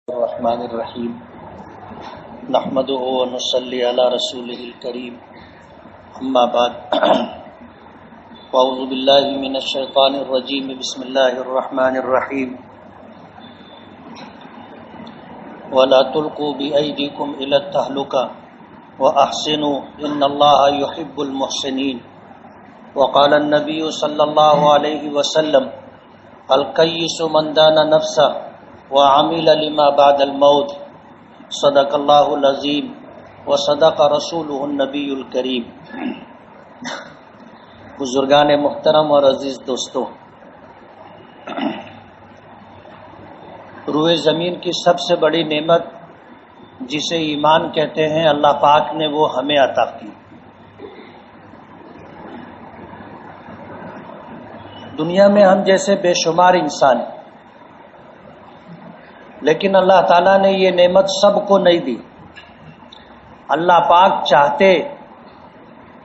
الرحمن الرحیم نحمده ونصلی علی رسوله الکریم اما بعد اعوذ باللہ من الشیطان الرجیم بسم اللہ الرحمن الرحیم ولا تلقوا بأیدیکم الی التہلکہ واحسنوا ان اللہ یحب المحسنین وقال النبی صلی اللہ علیہ وسلم الکیس من دان نفسہ وعمل لما بعد الموت صدق اللہ العظیم وصدق رسولہ النبی الکریم۔ بزرگان محترم اور عزیز دوستو، روئے زمین کی سب سے بڑی نعمت جسے ایمان کہتے ہیں، اللہ پاک نے وہ ہمیں عطا کی۔ دنیا میں ہم جیسے بے شمار انسان، لیکن اللہ تعالیٰ نے یہ نعمت سب کو نہیں دی۔ اللہ پاک چاہتے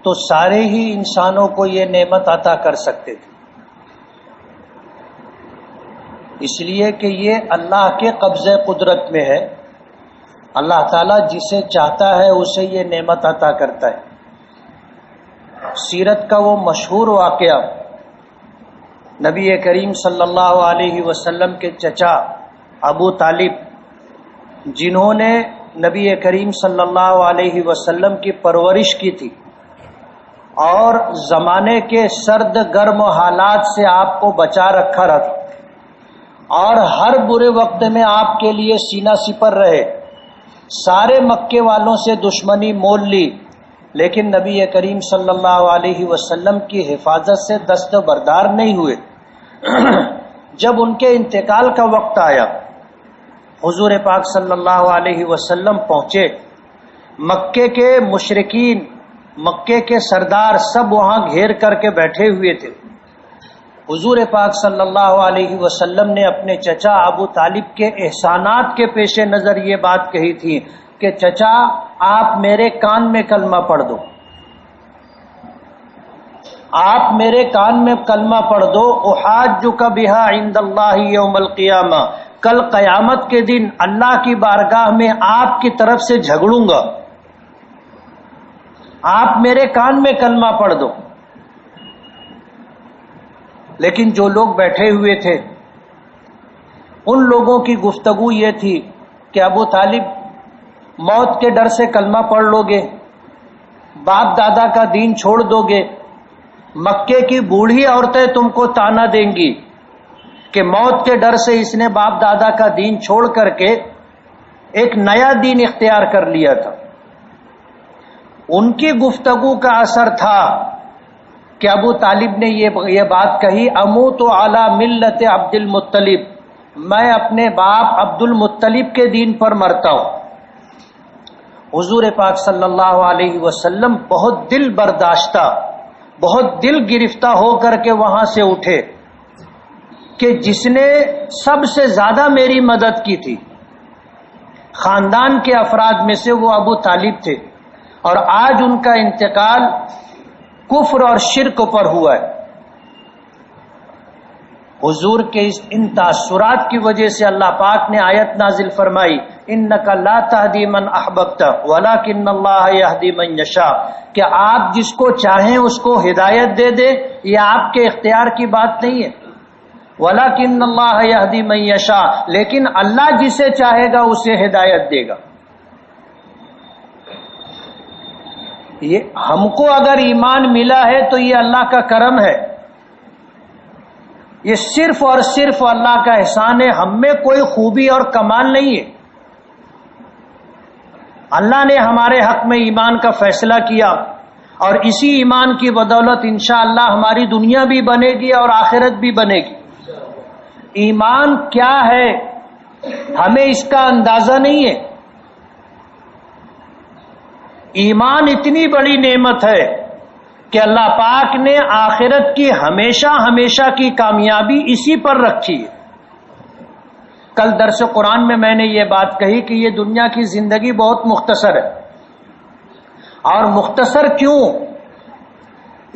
تو سارے ہی انسانوں کو یہ نعمت عطا کر سکتے تھے، اس لیے کہ یہ اللہ کے قبضے قدرت میں ہے۔ اللہ تعالیٰ جسے چاہتا ہے اسے یہ نعمت عطا کرتا ہے۔ سیرت کا وہ مشہور واقعہ، نبی کریم صلی اللہ علیہ وسلم کے چچا ابو طالب، جنہوں نے نبی کریم صلی اللہ علیہ وسلم کی پرورش کی تھی اور زمانے کے سرد گرم حالات سے آپ کو بچا رکھا تھا اور ہر برے وقت میں آپ کے لیے سینہ سپر رہے، سارے مکے والوں سے دشمنی مول لی، لیکن نبی کریم صلی اللہ علیہ وسلم کی حفاظت سے دستبردار نہیں ہوئے۔ جب ان کے انتقال کا وقت آیا، حضور پاک صلی اللہ علیہ وسلم پہنچے، مکے کے مشرکین، مکے کے سردار سب وہاں گھیر کر کے بیٹھے ہوئے تھے۔ حضور پاک صلی اللہ علیہ وسلم نے اپنے چچا ابو طالب کے احسانات کے پیش نظر یہ بات کہی تھی کہ چچا آپ میرے کان میں کلمہ پڑھ دو، آپ میرے کان میں کلمہ پڑھ دو، احاجک بہا عند اللہ یوم القیامہ، کل قیامت کے دن اللہ کی بارگاہ میں آپ کی طرف سے جھگڑوں گا، آپ میرے کان میں کلمہ پڑھ دو۔ لیکن جو لوگ بیٹھے ہوئے تھے ان لوگوں کی گفتگو یہ تھی کہ ابو طالب موت کے ڈر سے کلمہ پڑھ لو گے، باپ دادا کا دین چھوڑ دو گے، مکے کی بوڑھی عورتیں تم کو تانا دیں گی کہ موت کے ڈر سے اس نے باپ دادا کا دین چھوڑ کر کے ایک نیا دین اختیار کر لیا تھا۔ ان کی گفتگو کا اثر تھا کہ ابو طالب نے یہ بات کہی، اموت علی ملت عبد المطلب، میں اپنے باپ عبد المطلب کے دین پر مرتا ہوں۔ حضور پاک صلی اللہ علیہ وسلم بہت دل برداشتہ، بہت دل گرفتہ ہو کر کے وہاں سے اٹھے کہ جس نے سب سے زیادہ میری مدد کی تھی خاندان کے افراد میں سے وہ ابو طالب تھے، اور آج ان کا انتقال کفر اور شرک پر ہوا ہے۔ حضور کے ان تاثرات کی وجہ سے اللہ پاک نے آیت نازل فرمائی، انک لا تہدی من احببت ولکن اللہ یہدی من یشاء، کہ آپ جس کو چاہیں اس کو ہدایت دے دے، یہ آپ کے اختیار کی بات نہیں ہے۔ وَلَكِنَّ اللَّهَ يَهْدِي مَن يَشَاءُ، لیکن اللہ جسے چاہے گا اسے ہدایت دے گا۔ یہ ہم کو اگر ایمان ملا ہے تو یہ اللہ کا کرم ہے، یہ صرف اور صرف اللہ کا احسان ہے، ہم میں کوئی خوبی اور کمال نہیں ہے۔ اللہ نے ہمارے حق میں ایمان کا فیصلہ کیا اور اسی ایمان کی بدولت انشاءاللہ ہماری دنیا بھی بنے گی اور آخرت بھی بنے گی۔ ایمان کیا ہے ہمیں اس کا اندازہ نہیں ہے۔ ایمان اتنی بڑی نعمت ہے کہ اللہ پاک نے آخرت کی ہمیشہ ہمیشہ کی کامیابی اسی پر رکھی ہے۔ کل درس قرآن میں نے یہ بات کہی کہ یہ دنیا کی زندگی بہت مختصر ہے، اور مختصر کیوں؟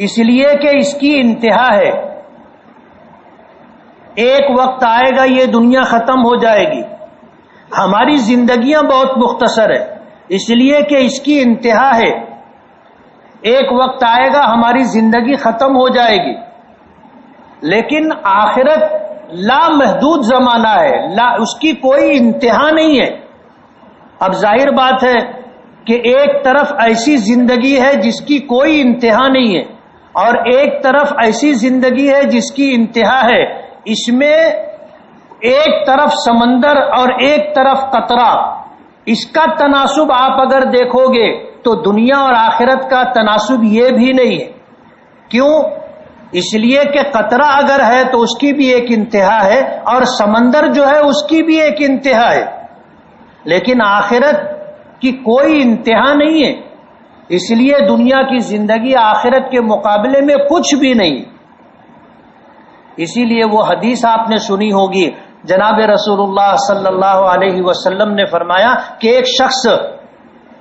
اس لیے کہ اس کی انتہا ہے، ایک وقت آئے گا یہ دنیا ختم ہو جائے گی، ہماری زندگیاں بہت مختصر ہے، اس لیے کہ اس کی انتہا ہے، ایک وقت آئے گا ہماری زندگی ختم ہو جائے گی، لیکن آخرت لامحدود زمانہ ہے، اس کی کوئی انتہا نہیں ہے۔ اب ظاہر بات ہے کہ ایک طرف ایسی زندگی ہے جس کی کوئی انتہا نہیں ہے، اور ایک طرف ایسی زندگی ہے جس کی انتہا ہے۔ اس میں ایک طرف سمندر اور ایک طرف قطرہ، اس کا تناسب آپ اگر دیکھو گے تو دنیا اور آخرت کا تناسب یہ بھی نہیں ہے۔ کیوں؟ اس لیے کہ قطرہ اگر ہے تو اس کی بھی ایک انتہا ہے، اور سمندر جو ہے اس کی بھی ایک انتہا ہے، لیکن آخرت کی کوئی انتہا نہیں ہے۔ اس لیے دنیا کی زندگی آخرت کے مقابلے میں کچھ بھی نہیں۔ اسی لیے وہ حدیث آپ نے سنی ہوگی، جناب رسول اللہ صلی اللہ علیہ وسلم نے فرمایا کہ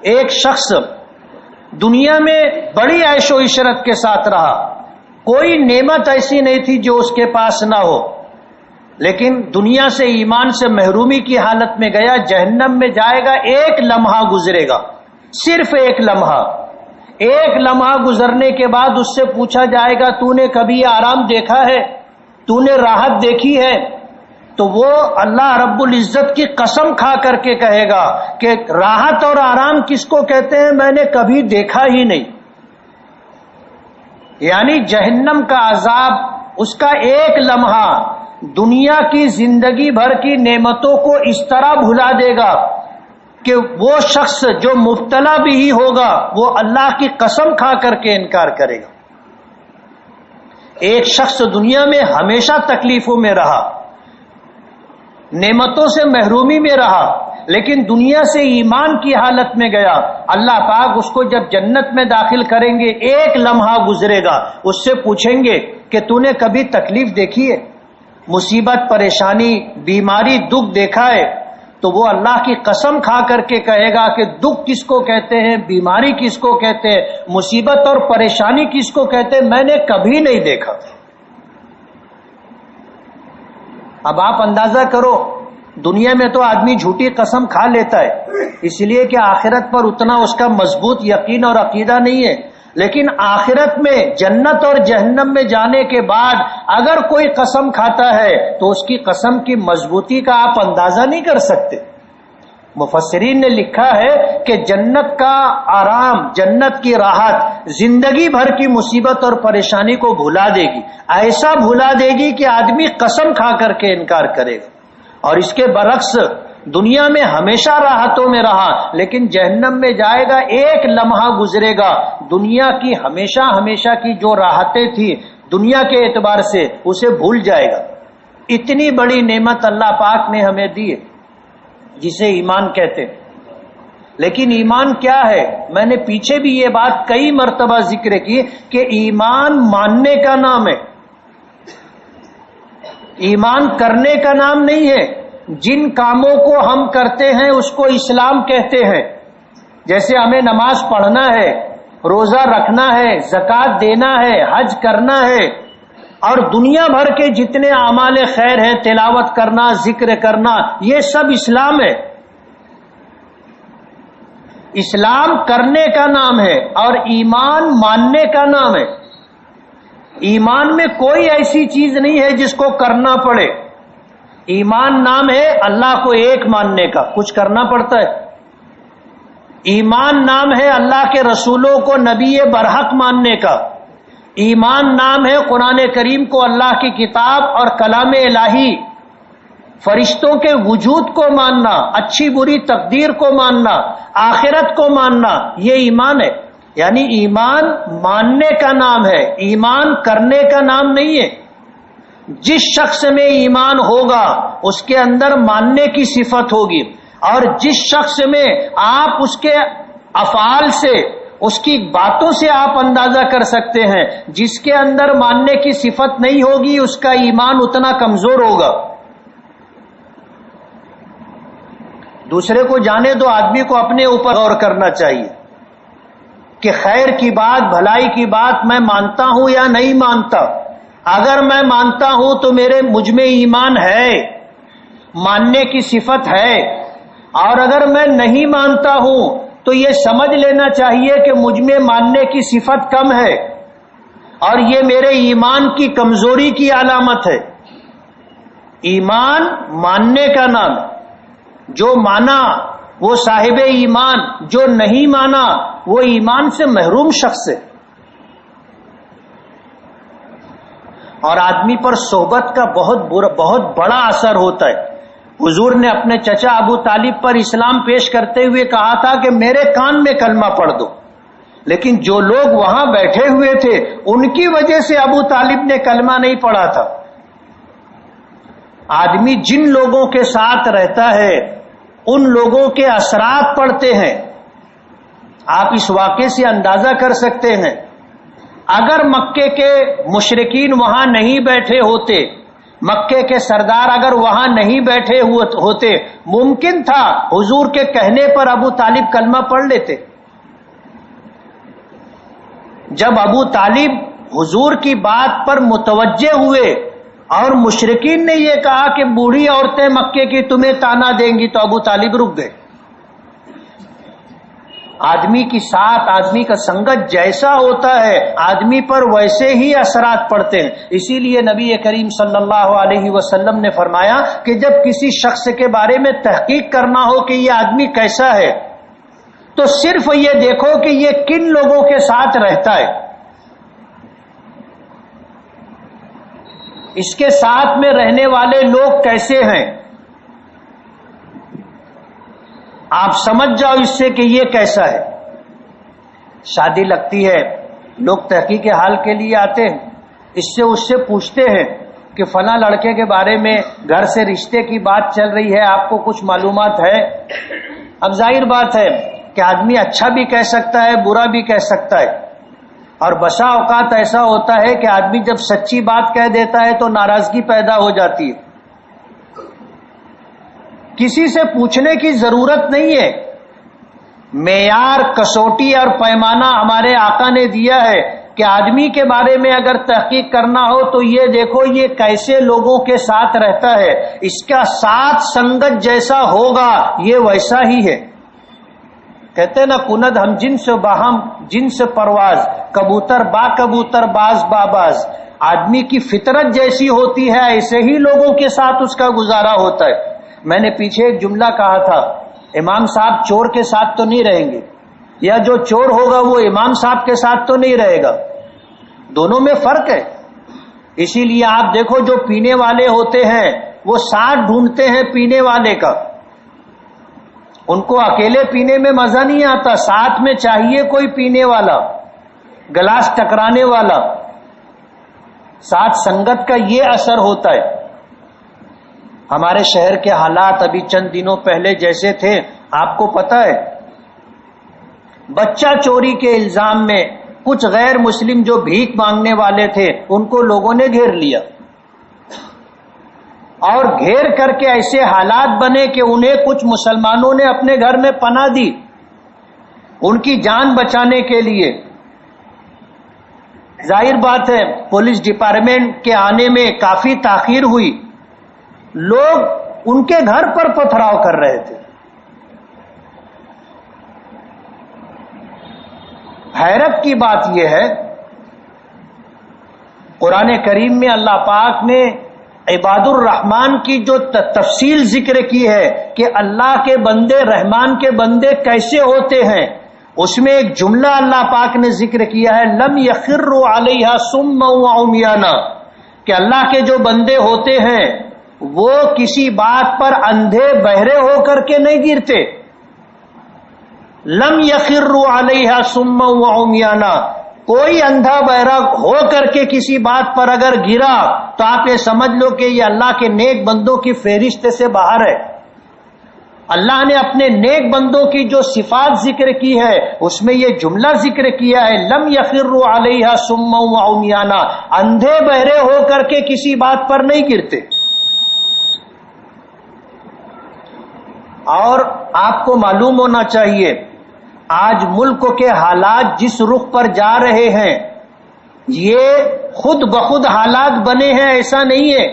ایک شخص دنیا میں بڑی عیش و عشرت کے ساتھ رہا، کوئی نعمت ایسی نہیں تھی جو اس کے پاس نہ ہو، لیکن دنیا سے ایمان سے محرومی کی حالت میں گیا، جہنم میں جائے گا، ایک لمحہ گزرے گا، صرف ایک لمحہ گزرنے کے بعد اس سے پوچھا جائے گا تو نے کبھی آرام دیکھا ہے، تو نے راحت دیکھی ہے؟ تو وہ اللہ رب العزت کی قسم کھا کر کے کہے گا کہ راحت اور آرام کس کو کہتے ہیں میں نے کبھی دیکھا ہی نہیں۔ یعنی جہنم کا عذاب، اس کا ایک لمحہ دنیا کی زندگی بھر کی نعمتوں کو اس طرح بھلا دے گا کہ وہ شخص جو مبتلا بھی ہی ہوگا وہ اللہ کی قسم کھا کر کے انکار کرے گا۔ ایک شخص دنیا میں ہمیشہ تکلیفوں میں رہا، نعمتوں سے محرومی میں رہا، لیکن دنیا سے ایمان کی حالت میں گیا، اللہ پاک اس کو جب جنت میں داخل کریں گے، ایک لمحہ گزرے گا، اس سے پوچھیں گے کہ تو نے کبھی تکلیف دیکھی ہے، مصیبت، پریشانی، بیماری، دکھ دیکھا ہے؟ تو وہ اللہ کی قسم کھا کر کے کہے گا کہ دکھ کس کو کہتے ہیں، بیماری کس کو کہتے ہیں، مصیبت اور پریشانی کس کو کہتے ہیں، میں نے کبھی نہیں دیکھا۔ اب آپ اندازہ کرو، دنیا میں تو آدمی جھوٹی قسم کھا لیتا ہے، اس لیے کہ آخرت پر اتنا اس کا مضبوط یقین اور عقیدہ نہیں ہے، لیکن آخرت میں جنت اور جہنم میں جانے کے بعد اگر کوئی قسم کھاتا ہے تو اس کی قسم کی مضبوطی کا آپ اندازہ نہیں کر سکتے۔ مفسرین نے لکھا ہے کہ جنت کا آرام، جنت کی راحت زندگی بھر کی مصیبت اور پریشانی کو بھلا دے گی، ایسا بھلا دے گی کہ آدمی قسم کھا کر کے انکار کرے گا۔ اور اس کے برعکس دنیا میں ہمیشہ راحتوں میں رہا، لیکن جہنم میں جائے گا، ایک لمحہ گزرے گا، دنیا کی ہمیشہ کی جو راحتیں تھیں دنیا کے اعتبار سے اسے بھول جائے گا۔ اتنی بڑی نعمت اللہ پاک نے ہمیں دی ہے جسے ایمان کہتے ہیں۔ لیکن ایمان کیا ہے؟ میں نے پیچھے بھی یہ بات کئی مرتبہ ذکر کی کہ ایمان ماننے کا نام ہے، ایمان کرنے کا نام نہیں ہے۔ جن کاموں کو ہم کرتے ہیں اس کو اسلام کہتے ہیں، جیسے ہمیں نماز پڑھنا ہے، روزہ رکھنا ہے، زکوٰۃ دینا ہے، حج کرنا ہے، اور دنیا بھر کے جتنے اعمال خیر ہیں، تلاوت کرنا، ذکر کرنا، یہ سب اسلام ہے۔ اسلام کرنے کا نام ہے اور ایمان ماننے کا نام ہے۔ ایمان میں کوئی ایسی چیز نہیں ہے جس کو کرنا پڑے۔ ایمان نام ہے اللہ کو ایک ماننے کا، کچھ کرنا پڑتا ہے۔ ایمان نام ہے اللہ کے رسولوں کو نبی برحق ماننے کا۔ ایمان نام ہے قرآن کریم کو اللہ کی کتاب اور کلام الہی، فرشتوں کے وجود کو ماننا، اچھی بری تقدیر کو ماننا، آخرت کو ماننا، یہ ایمان ہے۔ یعنی ایمان ماننے کا نام ہے، ایمان کرنے کا نام نہیں ہے۔ جس شخص میں ایمان ہوگا اس کے اندر ماننے کی صفت ہوگی، اور جس شخص میں آپ اس کے افعال سے، اس کی باتوں سے آپ اندازہ کر سکتے ہیں، جس کے اندر ماننے کی صفت نہیں ہوگی اس کا ایمان اتنا کمزور ہوگا۔ دوسرے کو جانے دو، آدمی کو اپنے اوپر غور کرنا چاہیے کہ خیر کی بات، بھلائی کی بات میں مانتا ہوں یا نہیں مانتا۔ اگر میں مانتا ہوں تو مجھ میں ایمان ہے، ماننے کی صفت ہے، اور اگر میں نہیں مانتا ہوں تو یہ سمجھ لینا چاہیے کہ مجھ میں ماننے کی صفت کم ہے اور یہ میرے ایمان کی کمزوری کی علامت ہے۔ ایمان ماننے کا نام، جو مانا وہ صاحب ایمان، جو نہیں مانا وہ ایمان سے محروم شخص ہے۔ اور آدمی پر صحبت کا بہت بڑا اثر ہوتا ہے۔ حضور نے اپنے چچا ابو طالب پر اسلام پیش کرتے ہوئے کہا تھا کہ میرے کان میں کلمہ پڑھ دو، لیکن جو لوگ وہاں بیٹھے ہوئے تھے ان کی وجہ سے ابو طالب نے کلمہ نہیں پڑھا تھا۔ آدمی جن لوگوں کے ساتھ رہتا ہے ان لوگوں کے اثرات پڑتے ہیں۔ آپ اس واقعے سے اندازہ کر سکتے ہیں، اگر مکے کے مشرکین وہاں نہیں بیٹھے ہوتے، مکے کے سردار اگر وہاں نہیں بیٹھے ہوتے، ممکن تھا حضور کے کہنے پر ابو طالب کلمہ پڑھ لیتے۔ جب ابو طالب حضور کی بات پر متوجہ ہوئے اور مشرکین نے یہ کہا کہ بوڑھی عورتیں مکے کی تمہیں تانا دیں گی، تو ابو طالب رک گئے۔ آدمی کی ساتھ، آدمی کا سنگت جیسا ہوتا ہے آدمی پر ویسے ہی اثرات پڑتے ہیں۔ اسی لیے نبی کریم صلی اللہ علیہ وسلم نے فرمایا کہ جب کسی شخص کے بارے میں تحقیق کرنا ہو کہ یہ آدمی کیسا ہے، تو صرف یہ دیکھو کہ یہ کن لوگوں کے ساتھ رہتا ہے، اس کے ساتھ میں رہنے والے لوگ کیسے ہیں، آپ سمجھ جاؤ اس سے کہ یہ کیسا ہے۔ شادی لگتی ہے، لوگ تحقیق حال کے لیے آتے ہیں، اس سے پوچھتے ہیں کہ فلاں لڑکے کے بارے میں گھر سے رشتے کی بات چل رہی ہے، آپ کو کچھ معلومات ہے؟ اب ظاہر بات ہے کہ آدمی اچھا بھی کہہ سکتا ہے، برا بھی کہہ سکتا ہے، اور بسا اوقات ایسا ہوتا ہے کہ آدمی جب سچی بات کہہ دیتا ہے تو ناراضگی پیدا ہو جاتی ہے۔ کسی سے پوچھنے کی ضرورت نہیں ہے، معیار، کسوٹی اور پیمانہ ہمارے آقا نے دیا ہے کہ آدمی کے بارے میں اگر تحقیق کرنا ہو تو یہ دیکھو یہ کیسے لوگوں کے ساتھ رہتا ہے، اس کا ساتھ سنگت جیسا ہوگا یہ ویسا ہی ہے۔ کہتے ہیں نا کند ہم جنس باہم جنس پرواز، کبوتر با کبوتر باز با باز، آدمی کی فطرت جیسی ہوتی ہے ایسے ہی لوگوں کے ساتھ اس کا گزارا ہوتا ہے۔ میں نے پیچھے ایک جملہ کہا تھا، امام صاحب چور کے ساتھ تو نہیں رہیں گے، یا جو چور ہوگا وہ امام صاحب کے ساتھ تو نہیں رہے گا، دونوں میں فرق ہے۔ اسی لیے آپ دیکھو جو پینے والے ہوتے ہیں وہ ساتھ ڈھونڈتے ہیں پینے والے کا، ان کو اکیلے پینے میں مزہ نہیں آتا، ساتھ میں چاہیے کوئی پینے والا، گلاس ٹکرانے والا۔ ساتھ سنگت کا یہ اثر ہوتا ہے۔ ہمارے شہر کے حالات ابھی چند دنوں پہلے جیسے تھے آپ کو پتہ ہے، بچہ چوری کے الزام میں کچھ غیر مسلم جو بھیک مانگنے والے تھے ان کو لوگوں نے گھیر لیا، اور گھیر کر کے ایسے حالات بنے کہ انہیں کچھ مسلمانوں نے اپنے گھر میں پناہ دی ان کی جان بچانے کے لیے۔ ظاہر بات ہے پولیس ڈپارٹمنٹ کے آنے میں کافی تاخیر ہوئی، لوگ ان کے گھر پر پتھراؤ کر رہے تھے۔ حیرت کی بات یہ ہے قرآن کریم میں اللہ پاک نے عباد الرحمن کی جو تفصیل ذکر کی ہے کہ اللہ کے بندے، رحمان کے بندے کیسے ہوتے ہیں، اس میں ایک جملہ اللہ پاک نے ذکر کیا ہے، لم یخروا علیہا صما وعمیانا، کہ اللہ کے جو بندے ہوتے ہیں وہ کسی بات پر اندھے بہرے ہو کر کے نہیں گرتے۔ لم یخروا علیہا صما وعمیانا، کوئی اندھا بہرا ہو کر کے کسی بات پر اگر گرا تو آپ یہ سمجھ لو کہ یہ اللہ کے نیک بندوں کی فہرست سے باہر ہے۔ اللہ نے اپنے نیک بندوں کی جو صفات ذکر کی ہے اس میں یہ جملہ ذکر کیا ہے، لم یخروا علیہا صما وعمیانا، اندھے بہرے ہو کر کے کسی بات پر نہیں گرتے۔ اور آپ کو معلوم ہونا چاہیے آج ملک کے حالات جس رخ پر جا رہے ہیں یہ خود بخود حالات بنے ہیں ایسا نہیں ہے،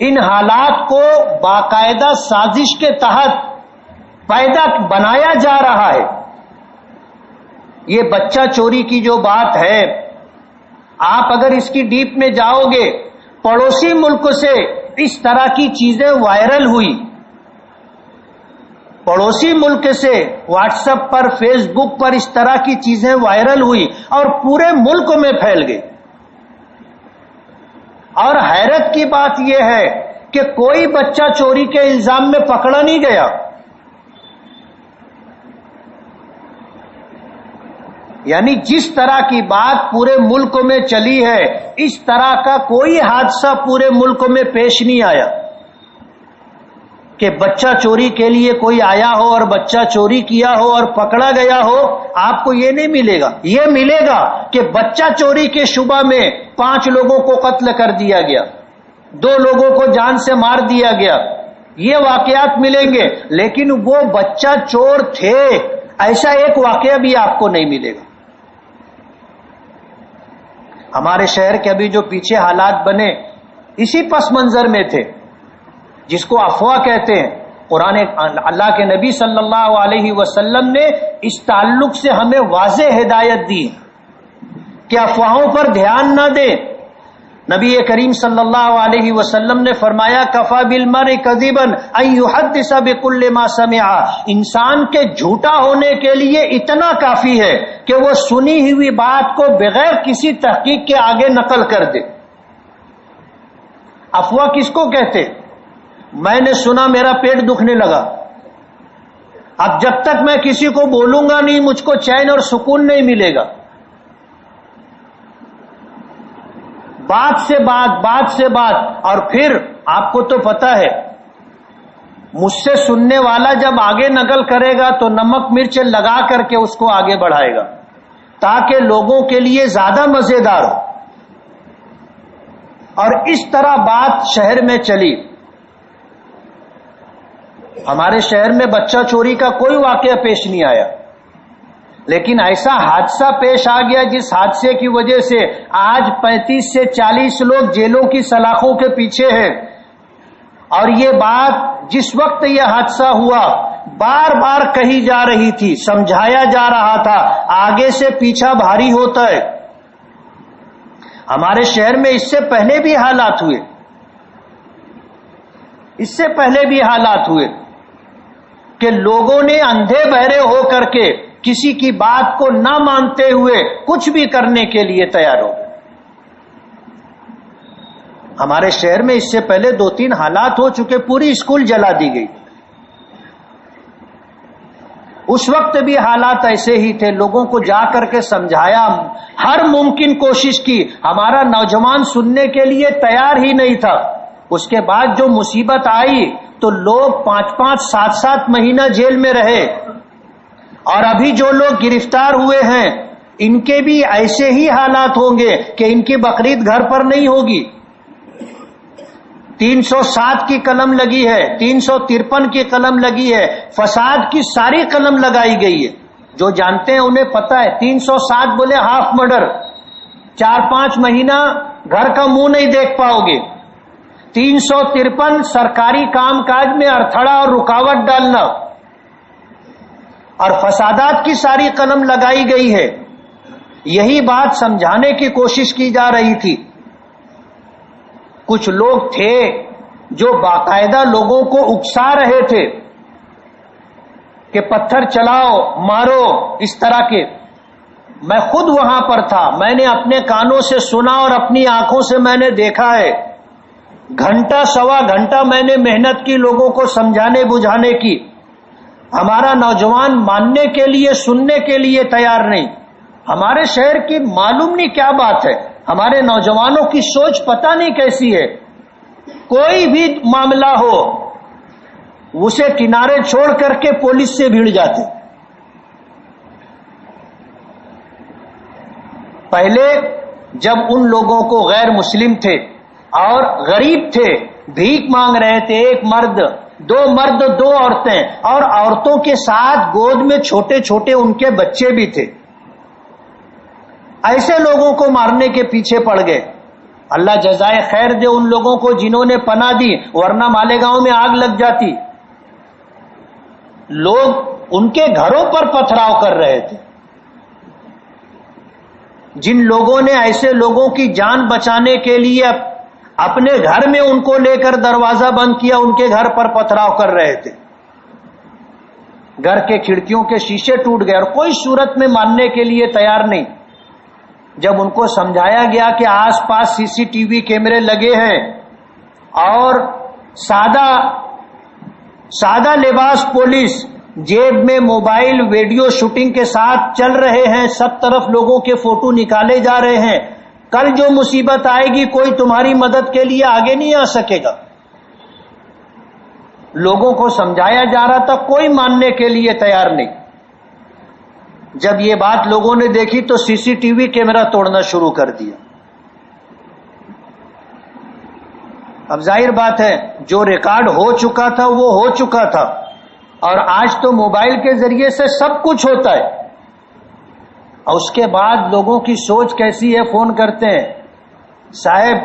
ان حالات کو باقاعدہ سازش کے تحت پیدا بنایا جا رہا ہے. یہ بچہ چوری کی جو بات ہے، آپ اگر اس کی ڈیپ میں جاؤ گے، پڑوسی ملک سے اس طرح کی چیزیں وائرل ہوئی، پڑوسی ملک سے واٹس ایپ پر، فیس بک پر اس طرح کی چیزیں وائرل ہوئی اور پورے ملک میں پھیل گئی. اور حیرت کی بات یہ ہے کہ کوئی بچہ چوری کے الزام میں پکڑا نہیں گیا. یعنی جس طرح کی بات پورے ملک میں چلی ہے، اس طرح کا کوئی حادثہ پورے ملک میں پیش نہیں آیا کہ بچہ چوری کے لیے کوئی آیا ہو اور بچہ چوری کیا ہو اور پکڑا گیا ہو. آپ کو یہ نہیں ملے گا. یہ ملے گا کہ بچہ چوری کے شبہ میں 5 لوگوں کو قتل کر دیا گیا، 2 لوگوں کو جان سے مار دیا گیا، یہ واقعات ملیں گے. لیکن وہ بچہ چور تھے ایسا ایک واقعہ بھی آپ کو نہیں ملے گا. ہمارے شہر کے ابھی جو پیچھے حالات بنے اسی پس منظر میں تھے، جس کو افواہ کہتے ہیں. قرآن اللہ کے نبی صلی اللہ علیہ وسلم نے اس تعلق سے ہمیں واضح ہدایت دی کہ افواہوں پر دھیان نہ دیں. نبی کریم صلی اللہ علیہ وسلم نے فرمایا کفا بالمرء کذبا ان یحدث بكل ما سمع. انسان کے جھوٹا ہونے کے لیے اتنا کافی ہے کہ وہ سنی ہوئی بات کو بغیر کسی تحقیق کے آگے نقل کر دے. افواہ کس کو کہتے؟ میں نے سنا میرا پیٹ دکھنے لگا، اب جب تک میں کسی کو بولوں گا نہیں مجھ کو چین اور سکون نہیں ملے گا. بات سے بات، اور پھر آپ کو تو پتا ہے مجھ سے سننے والا جب آگے نقل کرے گا تو نمک مرچ لگا کر کے اس کو آگے بڑھائے گا تاکہ لوگوں کے لیے زیادہ مزیدار ہو. اور اس طرح بات شہر میں چلی. ہمارے شہر میں بچہ چوری کا کوئی واقعہ پیش نہیں آیا، لیکن ایسا حادثہ پیش آ گیا جس حادثے کی وجہ سے آج 35 سے 40 لوگ جیلوں کی سلاخوں کے پیچھے ہیں. اور یہ بات جس وقت یہ حادثہ ہوا بار بار کہی جا رہی تھی، سمجھایا جا رہا تھا، آگے سے پیچھا بھاری ہوتا ہے. ہمارے شہر میں اس سے پہلے بھی حالات ہوئے کہ لوگوں نے اندھے بہرے ہو کر کے کسی کی بات کو نہ مانتے ہوئے کچھ بھی کرنے کے لیے تیار ہو گئے. ہمارے شہر میں اس سے پہلے 2-3 حالات ہو چکے، پوری اسکول جلا دی گئی. اس وقت بھی حالات ایسے ہی تھے، لوگوں کو جا کر کے سمجھایا، ہر ممکن کوشش کی. ہمارا نوجوان سننے کے لیے تیار ہی نہیں تھا. اس کے بعد جو مصیبت آئی تو لوگ 5-5 7-7 مہینہ جیل میں رہے. اور ابھی جو لوگ گرفتار ہوئے ہیں ان کے بھی ایسے ہی حالات ہوں گے کہ ان کی بقرعید گھر پر نہیں ہوگی. 307 کی قلم لگی ہے، 353 کی قلم لگی ہے، فساد کی ساری قلم لگائی گئی ہے. جو جانتے ہیں انہیں پتا ہے 307 بولے ہاف مرڈر، 4-5 مہینہ گھر کا منہ نہیں دیکھ پاؤ گے. 353 سرکاری کام کاج میں ارتھڑا اور رکاوٹ ڈالنا، اور فسادات کی ساری قلم لگائی گئی ہے. یہی بات سمجھانے کی کوشش کی جا رہی تھی. کچھ لوگ تھے جو باقاعدہ لوگوں کو اکسا رہے تھے کہ پتھر چلاؤ، مارو، اس طرح کے. میں خود وہاں پر تھا، میں نے اپنے کانوں سے سنا اور اپنی آنکھوں سے میں نے دیکھا ہے. گھنٹہ سوا گھنٹہ میں نے محنت کی لوگوں کو سمجھانے بجھانے کی. ہمارا نوجوان ماننے کے لیے، سننے کے لیے تیار نہیں. ہمارے شہر کی معلوم نہیں کیا بات ہے، ہمارے نوجوانوں کی سوچ پتہ نہیں کیسی ہے. کوئی بھی معاملہ ہو اسے کنارے چھوڑ کر کے پولیس سے بھیڑ جاتے. پہلے جب ان لوگوں کو غیر مسلم تھے اور غریب تھے، بھیک مانگ رہے تھے، ایک مرد، 2 مرد 2 عورتیں، اور عورتوں کے ساتھ گود میں چھوٹے چھوٹے ان کے بچے بھی تھے، ایسے لوگوں کو مارنے کے پیچھے پڑ گئے. اللہ جزائے خیر دے ان لوگوں کو جنہوں نے پناہ دی، ورنہ مالیگاؤں میں آگ لگ جاتی. لوگ ان کے گھروں پر پتھراؤ کر رہے تھے. جن لوگوں نے ایسے لوگوں کی جان بچانے کے لیے اپنے گھر میں ان کو لے کر دروازہ بند کیا, ان کے گھر پر پتھراؤ کر رہے تھے. گھر کے کھڑکیوں کے شیشے ٹوٹ گئے اور کوئی صورت میں ماننے کے لیے تیار نہیں. جب ان کو سمجھایا گیا کہ آس پاس سی سی ٹی وی کیمرے لگے ہیں اور سادہ لباس پولیس جیب میں موبائل ویڈیو شوٹنگ کے ساتھ چل رہے ہیں, سب طرف لوگوں کے فوٹو نکالے جا رہے ہیں, کل جو مصیبت آئے گی کوئی تمہاری مدد کے لیے آگے نہیں آ سکے گا. لوگوں کو سمجھایا جا رہا تھا, کوئی ماننے کے لیے تیار نہیں. جب یہ بات لوگوں نے دیکھی تو سی سی ٹی وی کیمرہ توڑنا شروع کر دیا. اب ظاہر بات ہے جو ریکارڈ ہو چکا تھا وہ ہو چکا تھا, اور آج تو موبائل کے ذریعے سے سب کچھ ہوتا ہے. اور اس کے بعد لوگوں کی سوچ کیسی ہے, فون کرتے ہیں, صاحب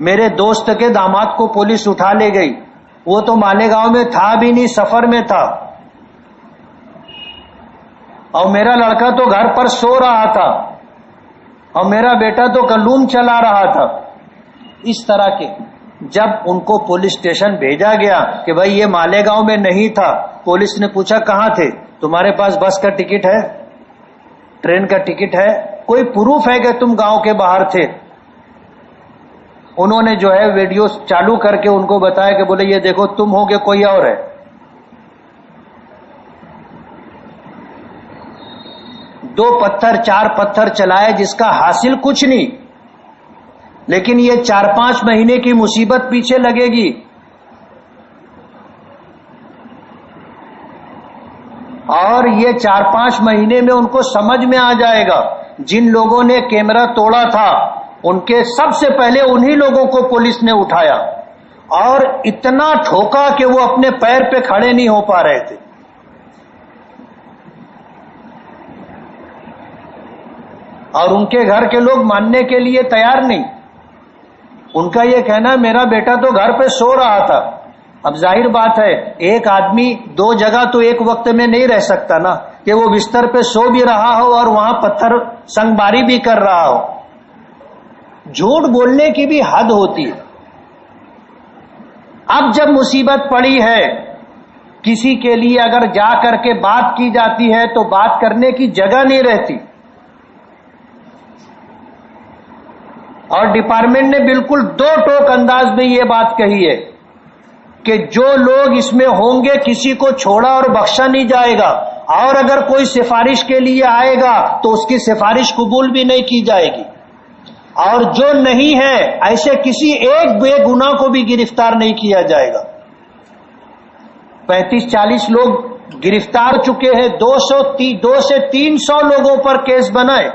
میرے دوست کے داماد کو پولیس اٹھا لے گئی, وہ تو مالیگاؤں میں تھا بھی نہیں, سفر میں تھا, اور میرا لڑکا تو گھر پر سو رہا تھا, اور میرا بیٹا تو کلوم چلا رہا تھا. اس طرح کے جب ان کو پولیس اسٹیشن بھیجا گیا کہ بھائی یہ مالیگاؤں میں نہیں تھا, پولیس نے پوچھا کہاں تھے, تمہارے پاس بس کا ٹکٹ ہے, ٹرین کا ٹکٹ ہے, کوئی پروف ہے کہ تم گاؤں کے باہر تھے؟ انہوں نے جو ہے ویڈیو چالو کر کے ان کو بتایا کہ بولے یہ دیکھو تم ہو کہ کوئی اور ہے. دو پتھر چار پتھر چلائے جس کا حاصل کچھ نہیں, لیکن یہ 4-5 مہینے کی مصیبت پیچھے لگے گی. اور یہ 4-5 مہینے میں ان کو سمجھ میں آ جائے گا. جن لوگوں نے کیمرہ توڑا تھا ان کے سب سے پہلے انہی لوگوں کو پولیس نے اٹھایا, اور اتنا ٹھوکا کہ وہ اپنے پیر پہ کھڑے نہیں ہو پا رہے تھے. اور ان کے گھر کے لوگ ماننے کے لیے تیار نہیں. ان کا یہ کہنا میرا بیٹا تو گھر پہ سو رہا تھا. اب ظاہر بات ہے ایک آدمی 2 جگہ تو ایک وقت میں نہیں رہ سکتا نا, کہ وہ بستر پہ سو بھی رہا ہو اور وہاں پتھر سنگباری بھی کر رہا ہو. جھوٹ بولنے کی بھی حد ہوتی ہے. اب جب مصیبت پڑی ہے, کسی کے لیے اگر جا کر کے بات کی جاتی ہے تو بات کرنے کی جگہ نہیں رہتی. اور ڈپارٹمنٹ نے بالکل 2 ٹوک انداز میں یہ بات کہی ہے کہ جو لوگ اس میں ہوں گے کسی کو چھوڑا اور بخشا نہیں جائے گا, اور اگر کوئی سفارش کے لیے آئے گا تو اس کی سفارش قبول بھی نہیں کی جائے گی, اور جو نہیں ہے ایسے کسی ایک بے گناہ کو بھی گرفتار نہیں کیا جائے گا. 35-40 لوگ گرفتار چکے ہیں, 200 سے 300 لوگوں پر کیس بنائے.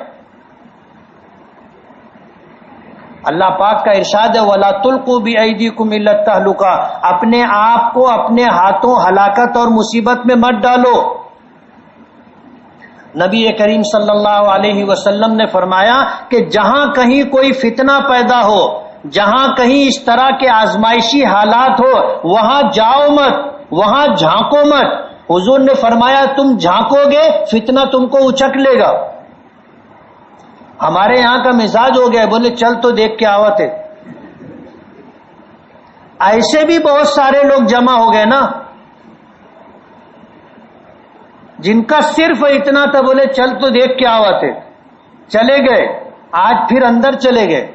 اللہ پاک کا ارشاد ہے وَلَا تُلْقُوا بِأَيْدِيكُمْ إِلَى التَّهْلُكَةِ, اپنے آپ کو اپنے ہاتھوں ہلاکت اور مصیبت میں مت ڈالو. نبی کریم صلی اللہ علیہ وسلم نے فرمایا کہ جہاں کہیں کوئی فتنہ پیدا ہو, جہاں کہیں اس طرح کے آزمائشی حالات ہو, وہاں جاؤ مت, وہاں جھانکو مت. حضور نے فرمایا تم جھانکو گے فتنہ تم کو اچک لے گا. ہمارے یہاں کا مزاج ہو گیا, بولے چل تو دیکھ کے آوت ہے. ایسے بھی بہت سارے لوگ جمع ہو گئے نا, جن کا صرف اتنا تھا بولے چل تو دیکھ کے آوت ہے, چلے گئے, آج پھر اندر چلے گئے.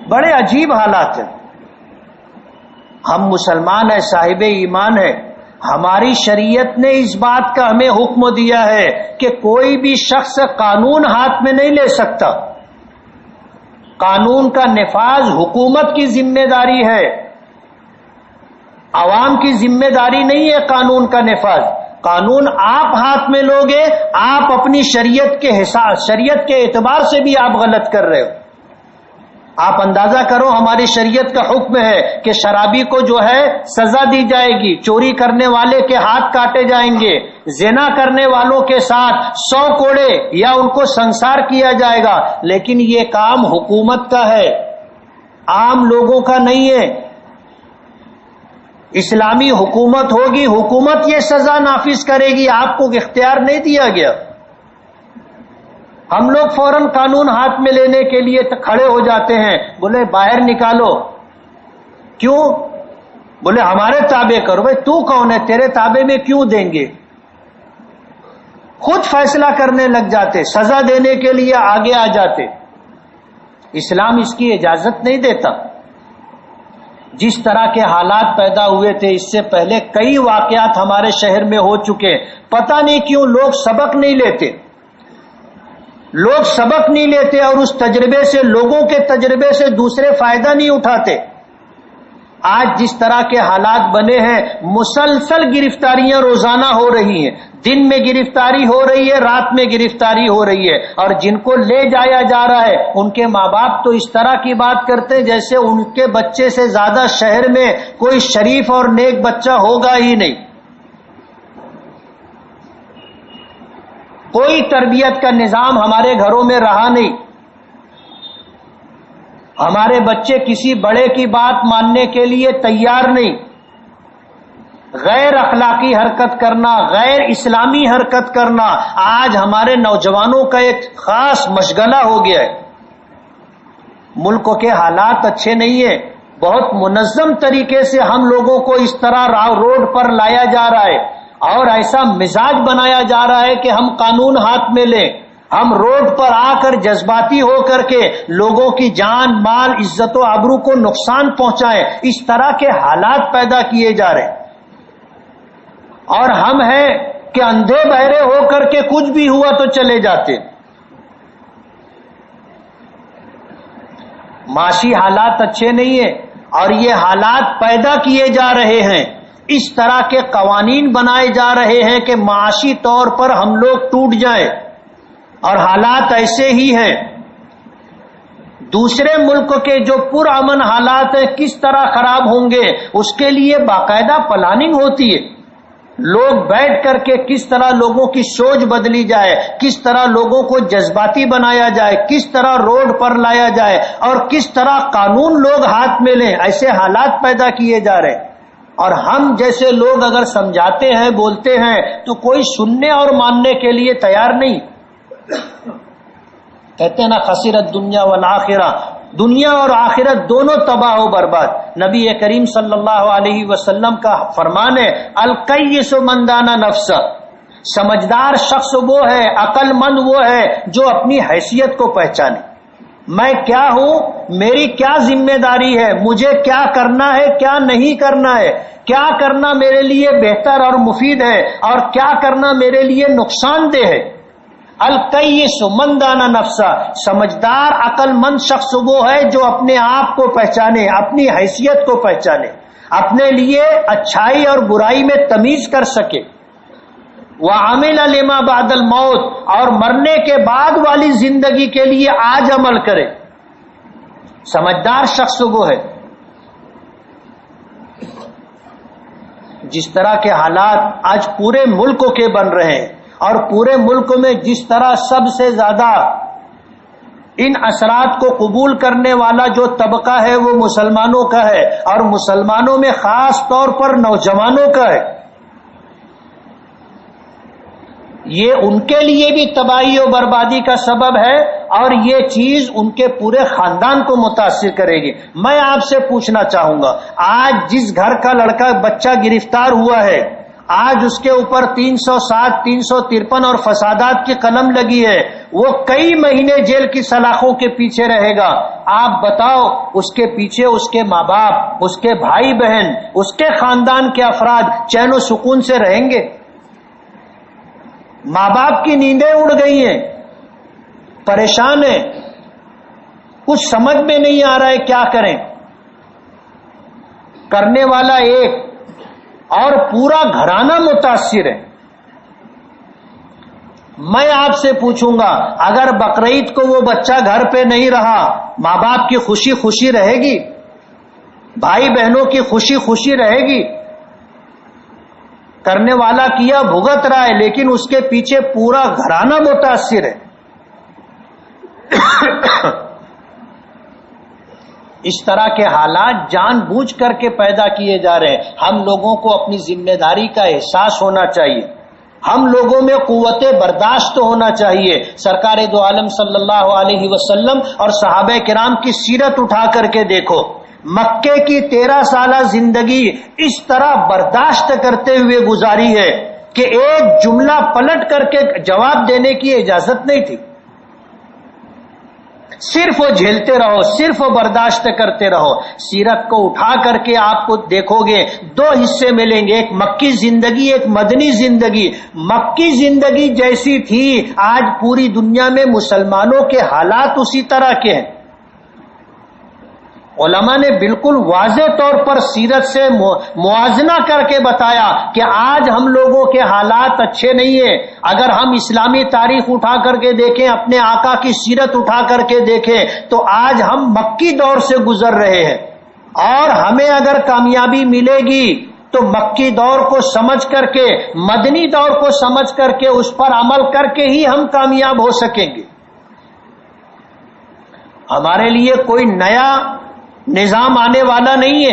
بڑے عجیب حالات ہیں. ہم مسلمان ہیں, صاحب ایمان ہیں, ہماری شریعت نے اس بات کا ہمیں حکم دیا ہے کہ کوئی بھی شخص قانون ہاتھ میں نہیں لے سکتا. قانون کا نفاذ حکومت کی ذمہ داری ہے, عوام کی ذمہ داری نہیں ہے قانون کا نفاذ. قانون آپ ہاتھ میں لوگے, آپ اپنی شریعت کے اعتبار سے بھی آپ غلط کر رہے ہو. آپ اندازہ کرو ہماری شریعت کا حکم ہے کہ شرابی کو جو ہے سزا دی جائے گی, چوری کرنے والے کے ہاتھ کاٹے جائیں گے, زنا کرنے والوں کے ساتھ 100 کوڑے یا ان کو سنسار کیا جائے گا. لیکن یہ کام حکومت کا ہے, عام لوگوں کا نہیں ہے. اسلامی حکومت ہوگی، حکومت یہ سزا نافذ کرے گی، آپ کو اختیار نہیں دیا گیا۔ ہم لوگ فوراً قانون ہاتھ میں لینے کے لیے کھڑے ہو جاتے ہیں، بولے باہر نکالو، کیوں؟ بولے ہمارے تابع کرو۔ بھائی تو کون ہے؟ تیرے تابع میں کیوں دیں گے؟ خود فیصلہ کرنے لگ جاتے، سزا دینے کے لیے آگے آ جاتے۔ اسلام اس کی اجازت نہیں دیتا۔ جس طرح کے حالات پیدا ہوئے تھے اس سے پہلے کئی واقعات ہمارے شہر میں ہو چکے، پتہ نہیں کیوں لوگ سبق نہیں لیتے، لوگ سبق نہیں لیتے اور اس تجربے سے، لوگوں کے تجربے سے دوسرے فائدہ نہیں اٹھاتے۔ آج جس طرح کے حالات بنے ہیں، مسلسل گرفتاریاں روزانہ ہو رہی ہیں، دن میں گرفتاری ہو رہی ہے، رات میں گرفتاری ہو رہی ہے، اور جن کو لے جایا جا رہا ہے ان کے ماں باپ تو اس طرح کی بات کرتے ہیں جیسے ان کے بچے سے زیادہ شہر میں کوئی شریف اور نیک بچہ ہوگا ہی نہیں۔ کوئی تربیت کا نظام ہمارے گھروں میں رہا نہیں۔ ہمارے بچے کسی بڑے کی بات ماننے کے لیے تیار نہیں۔ غیر اخلاقی حرکت کرنا، غیر اسلامی حرکت کرنا آج ہمارے نوجوانوں کا ایک خاص مشغلہ ہو گیا ہے۔ ملک کے حالات اچھے نہیں ہیں، بہت منظم طریقے سے ہم لوگوں کو اس طرح روڈ پر لایا جا رہا ہے اور ایسا مزاج بنایا جا رہا ہے کہ ہم قانون ہاتھ میں لیں، ہم روڈ پر آ کر جذباتی ہو کر کے لوگوں کی جان مال عزت و آبرو کو نقصان پہنچائیں، اس طرح کے حالات پیدا کیے جا رہے ہیں۔ اور ہم ہیں کہ اندھے بہرے ہو کر کے کچھ بھی ہوا تو چلے جاتے۔ معاشی حالات اچھے نہیں ہیں اور یہ حالات پیدا کیے جا رہے ہیں، اس طرح کے قوانین بنائے جا رہے ہیں کہ معاشی طور پر ہم لوگ ٹوٹ جائیں، اور حالات ایسے ہی ہیں۔ دوسرے ملک کے جو پرامن حالات ہیں کس طرح خراب ہوں گے اس کے لیے باقاعدہ پلاننگ ہوتی ہے۔ لوگ بیٹھ کر کے کس طرح لوگوں کی سوچ بدلی جائے، کس طرح لوگوں کو جذباتی بنایا جائے، کس طرح روڈ پر لایا جائے اور کس طرح قانون لوگ ہاتھ میں لیں، ایسے حالات پیدا کیے جا رہے ہیں۔ اور ہم جیسے لوگ اگر سمجھاتے ہیں بولتے ہیں تو کوئی سننے اور ماننے کے لیے تیار نہیں۔ کہتے ہیں نا خسرت دنیا والآخرہ، دنیا اور آخرت دونوں تباہ و برباد۔ نبی کریم صلی اللہ علیہ وسلم کا فرمان ہے القیس من دان نفسہ، سمجھدار شخص وہ ہے، عقل مند وہ ہے جو اپنی حیثیت کو پہچانے۔ میں کیا ہوں، میری کیا ذمہ داری ہے، مجھے کیا کرنا ہے کیا نہیں کرنا ہے، کیا کرنا میرے لیے بہتر اور مفید ہے اور کیا کرنا میرے لیے نقصان دہ ہے۔ القیس من دان نفسہ، سمجھدار عقل مند شخص وہ ہے جو اپنے آپ کو پہچانے، اپنی حیثیت کو پہچانے، اپنے لیے اچھائی اور برائی میں تمیز کر سکے۔ وَعَمِلَ لِمَا بَعْدَ الْمَوْتِ، اور مرنے کے بعد والی زندگی کے لیے آج عمل کرے۔ سمجھدار شخص وہ ہے۔ جس طرح کے حالات آج پورے ملک کے بن رہے ہیں اور پورے ملک میں جس طرح سب سے زیادہ ان اثرات کو قبول کرنے والا جو طبقہ ہے وہ مسلمانوں کا ہے، اور مسلمانوں میں خاص طور پر نوجوانوں کا ہے۔ یہ ان کے لیے بھی تباہی و بربادی کا سبب ہے اور یہ چیز ان کے پورے خاندان کو متاثر کرے گی۔ میں آپ سے پوچھنا چاہوں گا، آج جس گھر کا لڑکا بچہ گرفتار ہوا ہے، آج اس کے اوپر 307 353 اور فسادات کی قلم لگی ہے، وہ کئی مہینے جیل کی سلاخوں کے پیچھے رہے گا۔ آپ بتاؤ اس کے پیچھے اس کے ماں باپ، اس کے بھائی بہن، اس کے خاندان کے افراد چین و سکون سے رہیں گے؟ ماں باپ کی نیندیں اڑ گئی ہیں، پریشان ہیں، کچھ سمجھ میں نہیں آ رہا ہے کیا کریں۔ کرنے والا ایک اور پورا گھرانہ متاثر ہے۔ میں آپ سے پوچھوں گا، اگر بقرعید کو وہ بچہ گھر پہ نہیں رہا، ماں باپ کی خوشی خوشی رہے گی؟ بھائی بہنوں کی خوشی خوشی رہے گی؟ کرنے والا کیا بھگت رہا ہے لیکن اس کے پیچھے پورا گھرانہ متاثر ہے۔ اس طرح کے حالات جان بوجھ کر کے پیدا کیے جا رہے ہیں. ہم لوگوں کو اپنی ذمہ داری کا احساس ہونا چاہیے. ہم لوگوں میں قوت برداشت ہونا چاہیے. سرکار دو عالم صلی اللہ علیہ وسلم اور صحابہ کرام کی سیرت اٹھا کر کے دیکھو. مکے کی 13 سالہ زندگی اس طرح برداشت کرتے ہوئے گزاری ہے کہ ایک جملہ پلٹ کر کے جواب دینے کی اجازت نہیں تھی. صرف وہ جھیلتے رہو، صرف وہ برداشت کرتے رہو. سیرت کو اٹھا کر کے آپ کو دیکھو گے 2 حصے ملیں گے، ایک مکی زندگی، ایک مدنی زندگی. مکی زندگی جیسی تھی آج پوری دنیا میں مسلمانوں کے حالات اسی طرح کے ہیں. علماء نے بالکل واضح طور پر سیرت سے موازنہ کر کے بتایا کہ آج ہم لوگوں کے حالات اچھے نہیں ہیں. اگر ہم اسلامی تاریخ اٹھا کر کے دیکھیں، اپنے آقا کی سیرت اٹھا کر کے دیکھیں تو آج ہم مکی دور سے گزر رہے ہیں. اور ہمیں اگر کامیابی ملے گی تو مکی دور کو سمجھ کر کے، مدنی دور کو سمجھ کر کے اس پر عمل کر کے ہی ہم کامیاب ہو سکیں گے. ہمارے لیے کوئی نیا نظام آنے والا نہیں ہے.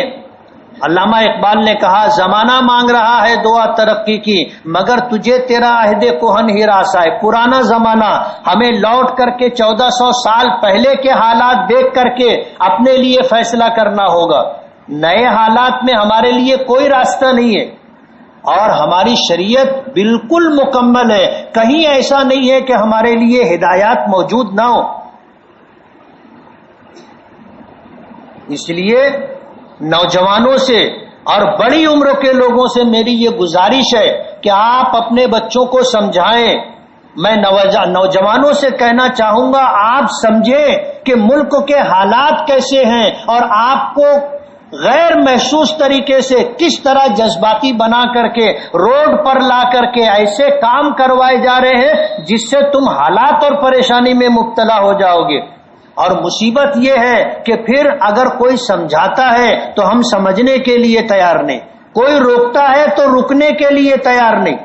علامہ اقبال نے کہا زمانہ مانگ رہا ہے دعا ترقی کی، مگر تجھے تیرا عہد کہن ہی راس آئے. پرانا زمانہ، ہمیں لوٹ کر کے 1400 سال پہلے کے حالات دیکھ کر کے اپنے لیے فیصلہ کرنا ہوگا. نئے حالات میں ہمارے لیے کوئی راستہ نہیں ہے. اور ہماری شریعت بالکل مکمل ہے. کہیں ایسا نہیں ہے کہ ہمارے لیے ہدایات موجود نہ ہو. اس لیے نوجوانوں سے اور بڑی عمر کے لوگوں سے میری یہ گزارش ہے کہ آپ اپنے بچوں کو سمجھائیں. میں نوجوانوں سے کہنا چاہوں گا آپ سمجھیں کہ ملک کے حالات کیسے ہیں اور آپ کو غیر محسوس طریقے سے کس طرح جذباتی بنا کر کے روڈ پر لا کر کے ایسے کام کروائے جا رہے ہیں جس سے تم حالات اور پریشانی میں مبتلا ہو جاؤ گے. اور مصیبت یہ ہے کہ پھر اگر کوئی سمجھاتا ہے تو ہم سمجھنے کے لیے تیار نہیں، کوئی روکتا ہے تو رکنے کے لیے تیار نہیں.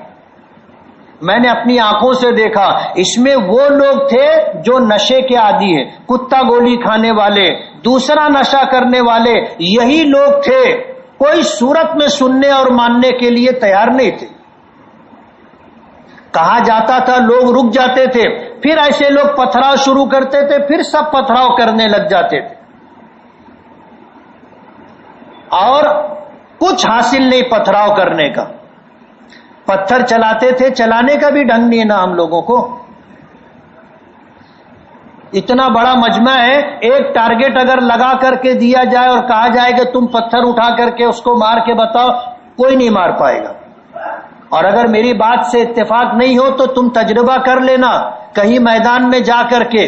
میں نے اپنی آنکھوں سے دیکھا، اس میں وہ لوگ تھے جو نشے کے عادی ہیں، کتا گولی کھانے والے، دوسرا نشہ کرنے والے، یہی لوگ تھے. کوئی صورت میں سننے اور ماننے کے لیے تیار نہیں تھے. کہا جاتا تھا لوگ رک جاتے تھے، پھر ایسے لوگ پتھراؤ شروع کرتے تھے، پھر سب پتھراؤ کرنے لگ جاتے تھے اور کچھ حاصل نہیں پتھراؤ کرنے کا. پتھر چلاتے تھے، چلانے کا بھی ڈھنگ نہیں ہے نا ہم لوگوں کو. اتنا بڑا مجمع ہے، ایک ٹارگٹ اگر لگا کر کے دیا جائے اور کہا جائے کہ تم پتھر اٹھا کر کے اس کو مار کے بتاؤ، کوئی نہیں مار پائے گا. اور اگر میری بات سے اتفاق نہیں ہو تو تم تجربہ کر لینا، کہیں میدان میں جا کر کے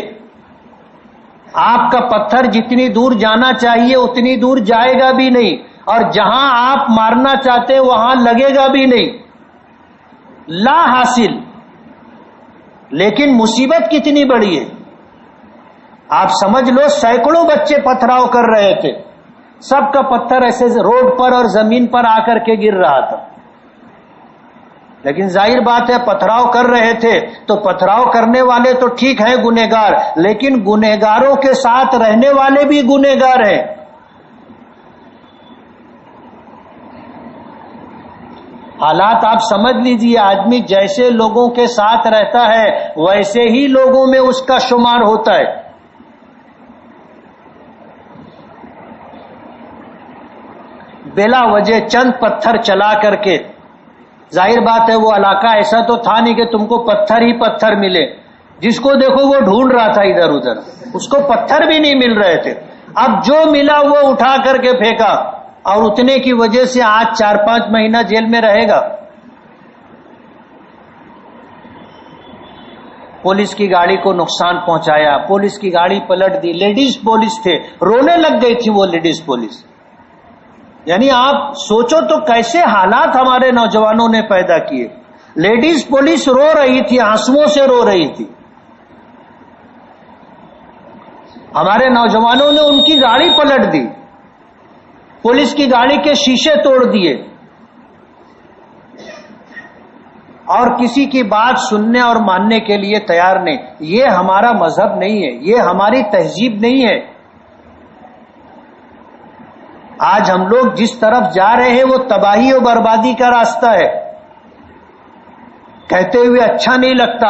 آپ کا پتھر جتنی دور جانا چاہیے اتنی دور جائے گا بھی نہیں، اور جہاں آپ مارنا چاہتے وہاں لگے گا بھی نہیں، لا حاصل. لیکن مصیبت کتنی بڑی ہے آپ سمجھ لو. سینکڑوں بچے پتھراؤ کر رہے تھے، سب کا پتھر ایسے روڈ پر اور زمین پر آ کر کے گر رہا تھا. لیکن ظاہر بات ہے پتھراؤ کر رہے تھے تو پتھراؤ کرنے والے تو ٹھیک ہیں گنہگار، لیکن گنہگاروں کے ساتھ رہنے والے بھی گنہگار ہیں. حالات آپ سمجھ لیجئے، آدمی جیسے لوگوں کے ساتھ رہتا ہے ویسے ہی لوگوں میں اس کا شمار ہوتا ہے. بلا وجہ چند پتھر چلا کر کے، ظاہر بات ہے وہ علاقہ ایسا تو تھا نہیں کہ تم کو پتھر ہی پتھر ملے. جس کو دیکھو وہ ڈھونڈ رہا تھا ادھر ادھر، اس کو پتھر بھی نہیں مل رہے تھے. اب جو ملا وہ اٹھا کر کے پھینکا، اور اتنے کی وجہ سے آج 4-5 مہینہ جیل میں رہے گا. پولیس کی گاڑی کو نقصان پہنچایا، پولیس کی گاڑی پلٹ دی. لیڈیز پولیس تھے، رونے لگ گئی تھی وہ لیڈیز پولیس. یعنی آپ سوچو تو کیسے حالات ہمارے نوجوانوں نے پیدا کیے. لیڈیز پولیس رو رہی تھی، آنسوؤں سے رو رہی تھی. ہمارے نوجوانوں نے ان کی گاڑی پلٹ دی، پولیس کی گاڑی کے شیشے توڑ دیے، اور کسی کی بات سننے اور ماننے کے لیے تیار نہیں. یہ ہمارا مذہب نہیں ہے، یہ ہماری تہذیب نہیں ہے. آج ہم لوگ جس طرف جا رہے ہیں وہ تباہی و بربادی کا راستہ ہے. کہتے ہوئے اچھا نہیں لگتا.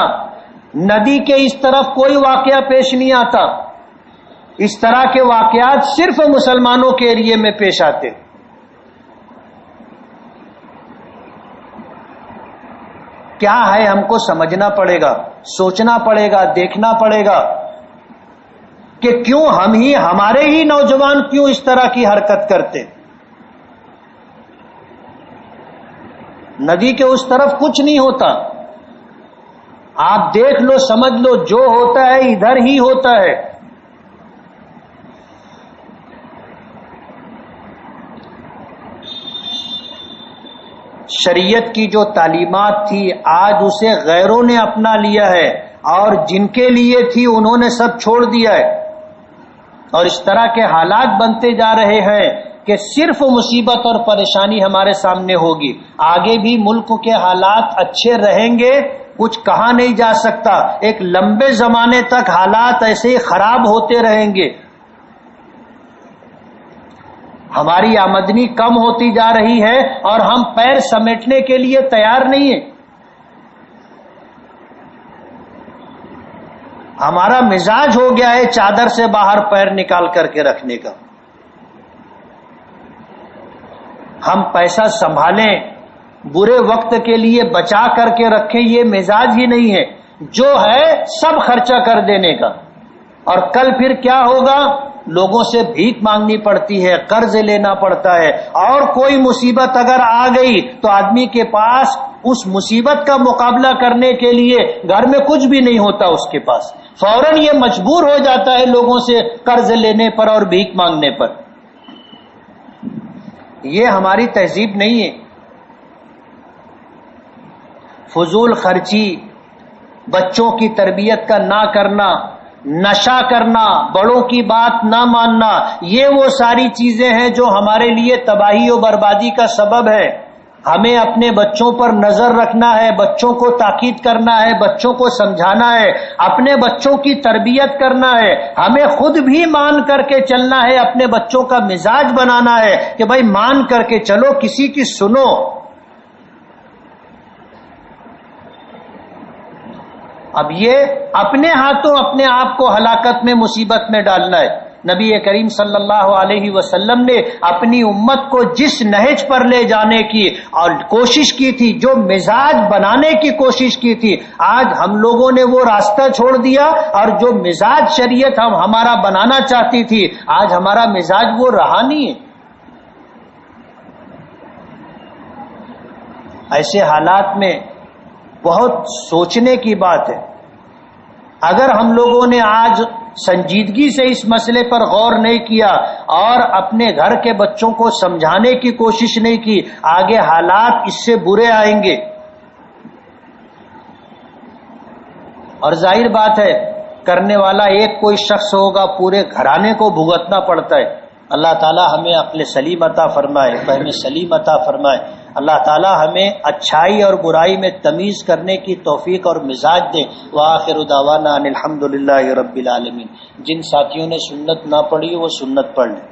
ندی کے اس طرف کوئی واقعہ پیش نہیں آتا. اس طرح کے واقعات صرف مسلمانوں کے ایریے میں پیش آتے. کیا ہے ہم کو سمجھنا پڑے گا، سوچنا پڑے گا، دیکھنا پڑے گا کہ کیوں ہمارے ہی نوجوان کیوں اس طرح کی حرکت کرتے. ندی کے اس طرف کچھ نہیں ہوتا. آپ دیکھ لو، سمجھ لو، جو ہوتا ہے ادھر ہی ہوتا ہے. شریعت کی جو تعلیمات تھی آج اسے غیروں نے اپنا لیا ہے، اور جن کے لیے تھی انہوں نے سب چھوڑ دیا ہے. اور اس طرح کے حالات بنتے جا رہے ہیں کہ صرف مصیبت اور پریشانی ہمارے سامنے ہوگی. آگے بھی ملک کے حالات اچھے رہیں گے، کچھ کہا نہیں جا سکتا. ایک لمبے زمانے تک حالات ایسے ہی خراب ہوتے رہیں گے. ہماری آمدنی کم ہوتی جا رہی ہے اور ہم پیر سمیٹنے کے لیے تیار نہیں ہیں. ہمارا مزاج ہو گیا ہے چادر سے باہر پیر نکال کر کے رکھنے کا. ہم پیسہ سنبھالیں، برے وقت کے لیے بچا کر کے رکھیں، یہ مزاج ہی نہیں ہے. جو ہے سب خرچہ کر دینے کا. اور کل پھر کیا ہوگا؟ لوگوں سے بھیک مانگنی پڑتی ہے، قرض لینا پڑتا ہے. اور کوئی مصیبت اگر آ گئی تو آدمی کے پاس اس مصیبت کا مقابلہ کرنے کے لیے گھر میں کچھ بھی نہیں ہوتا اس کے پاس. فوراً یہ مجبور ہو جاتا ہے لوگوں سے قرض لینے پر اور بھیک مانگنے پر. یہ ہماری تہذیب نہیں ہے. فضول خرچی، بچوں کی تربیت کا نہ کرنا، نشہ کرنا، بڑوں کی بات نہ ماننا، یہ وہ ساری چیزیں ہیں جو ہمارے لیے تباہی و بربادی کا سبب ہے. ہمیں اپنے بچوں پر نظر رکھنا ہے، بچوں کو تاکید کرنا ہے، بچوں کو سمجھانا ہے، اپنے بچوں کی تربیت کرنا ہے. ہمیں خود بھی مان کر کے چلنا ہے، اپنے بچوں کا مزاج بنانا ہے کہ بھائی مان کر کے چلو، کسی کی سنو. اب یہ اپنے ہاتھوں اپنے آپ کو ہلاکت میں، مصیبت میں ڈالنا ہے. نبی کریم صلی اللہ علیہ وسلم نے اپنی امت کو جس نہج پر لے جانے کی اور کوشش کی تھی، جو مزاج بنانے کی کوشش کی تھی، آج ہم لوگوں نے وہ راستہ چھوڑ دیا. اور جو مزاج شریعت ہمارا بنانا چاہتی تھی، آج ہمارا مزاج وہ رہا نہیں ہے. ایسے حالات میں بہت سوچنے کی بات ہے. اگر ہم لوگوں نے آج سنجیدگی سے اس مسئلے پر غور نہیں کیا اور اپنے گھر کے بچوں کو سمجھانے کی کوشش نہیں کی، آگے حالات اس سے برے آئیں گے. اور ظاہر بات ہے کرنے والا ایک کوئی شخص ہوگا، پورے گھرانے کو بھگتنا پڑتا ہے. اللہ تعالی ہمیں عقل سلیم عطا فرمائے، فہم سلیم عطا فرمائے. اللہ تعالی ہمیں اچھائی اور برائی میں تمیز کرنے کی توفیق اور مزاج دے. وآخر دعوانا ان الحمدللہ رب العالمین. جن ساتھیوں نے سنت نہ پڑھی وہ سنت پڑھ لیں.